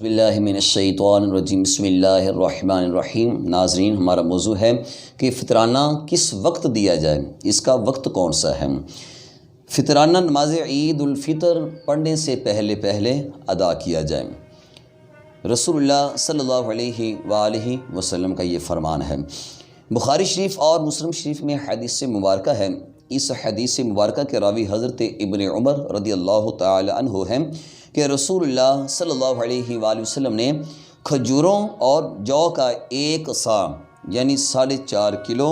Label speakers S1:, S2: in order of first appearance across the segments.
S1: بسم اللہ من الشیطان الرجیم، بسم اللہ الرحمن الرحیم۔ ناظرین، ہمارا موضوع ہے کہ فطرانہ کس وقت دیا جائے، اس کا وقت کون سا ہے۔ فطرانہ نماز عید الفطر پڑھنے سے پہلے ادا کیا جائے۔ رسول اللہ صلی اللہ علیہ وآلہ وسلم کا یہ فرمان ہے۔ بخاری شریف اور مسلم شریف میں حدیث مبارکہ ہے۔ اس حدیث مبارکہ کے راوی حضرت ابن عمر رضی اللہ تعالی عنہ ہیں کہ رسول اللہ صلی اللہ علیہ وآلہ وسلم نے کھجوروں اور جو کا 1 سا یعنی 4.5 کلو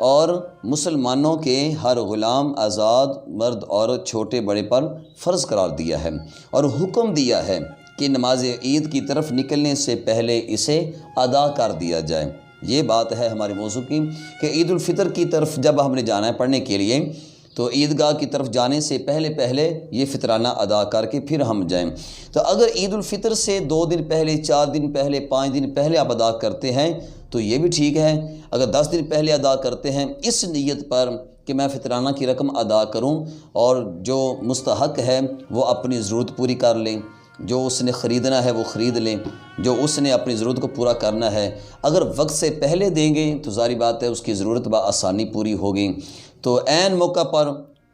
S1: اور مسلمانوں کے ہر غلام، آزاد، مرد، عورت، چھوٹے بڑے پر فرض قرار دیا ہے اور حکم دیا ہے کہ نماز عید کی طرف نکلنے سے پہلے اسے ادا کر دیا جائے۔ یہ بات ہے ہمارے موضوع کی کہ عید الفطر کی طرف جب ہم نے جانا ہے پڑھنے کے لیے تو عیدگاہ کی طرف جانے سے پہلے یہ فطرانہ ادا کر کے پھر ہم جائیں۔ تو اگر عید الفطر سے 2 دن پہلے، 4 دن پہلے، 5 دن پہلے آپ ادا کرتے ہیں تو یہ بھی ٹھیک ہے۔ اگر 10 دن پہلے ادا کرتے ہیں اس نیت پر کہ میں فطرانہ کی رقم ادا کروں اور جو مستحق ہے وہ اپنی ضرورت پوری کر لیں، جو اس نے خریدنا ہے وہ خرید لیں، جو اس نے اپنی ضرورت کو پورا کرنا ہے۔ اگر وقت سے پہلے دیں گے تو ظاہر بات ہے اس کی ضرورت بآسانی پوری ہوگی۔ تو عین موقع پر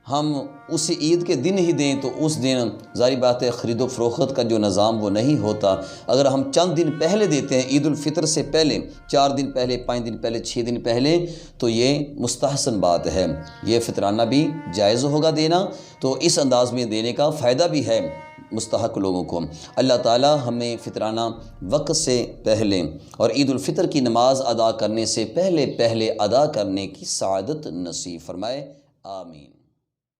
S1: ہم اس عید کے دن ہی دیں تو اس دن ظاہر بات ہے خرید و فروخت کا جو نظام وہ نہیں ہوتا۔ اگر ہم چند دن پہلے دیتے ہیں عید الفطر سے پہلے، 4 دن پہلے، 5 دن پہلے، 6 دن پہلے، تو یہ مستحسن بات ہے، یہ فطرانہ بھی جائز ہوگا دینا۔ تو اس انداز میں دینے کا فائدہ بھی ہے مستحق لوگوں کو۔ اللہ تعالی ہمیں فطرانہ وقت سے پہلے اور عید الفطر کی نماز ادا کرنے سے پہلے ادا کرنے کی سعادت نصیب فرمائے، آمین۔